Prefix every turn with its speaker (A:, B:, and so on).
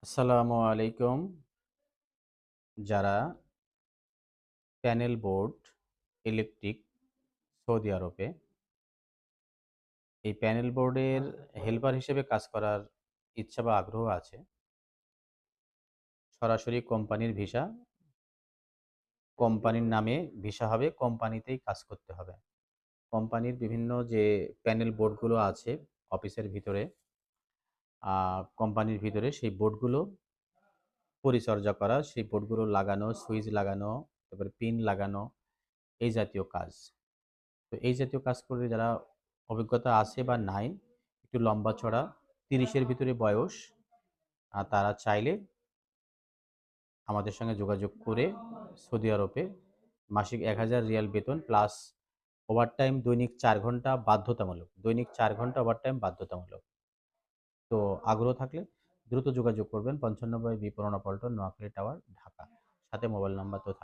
A: আসসালামু আলাইকুম। যারা প্যানেল বোর্ড, ইলেকট্রিক সৌদি আরবে এই প্যানেল বোর্ডের হেল্পার হিসেবে কাজ করার ইচ্ছা বা আগ্রহ আছে, সরাসরি কোম্পানির ভিসা, কোম্পানির নামে ভিসা হবে, কোম্পানিতেই কাজ করতে হবে। কোম্পানির বিভিন্ন যে প্যানেল বোর্ডগুলো আছে অফিসের ভিতরে, কোম্পানির ভিতরে সেই বোর্ডগুলো পরিচর্যা করা, সেই বোর্ডগুলো লাগানো, সুইচ লাগানো, তারপরে পিন লাগানো, এই জাতীয় কাজ। তো এই জাতীয় কাজ করে যারা অভিজ্ঞতা আছে বা নাই, একটু লম্বা চড়া ৩০-এর ভিতরে বয়স, তারা চাইলে আমাদের সঙ্গে যোগাযোগ করে সৌদি আরবে মাসিক ১,০০০ রিয়াল বেতন প্লাস ওভারটাইম দৈনিক ৪ ঘন্টা বাধ্যতামূলক। দৈনিক ৪ ঘন্টা ওভারটাইম বাধ্যতামূলক। তো আগ্রহ থাকলে দ্রুত যোগাযোগ করবেন ৯৫ বি পুরানা পল্টন, নোয়াখালী টাওয়ার, ঢাকা। সাথে মোবাইল নাম্বার তো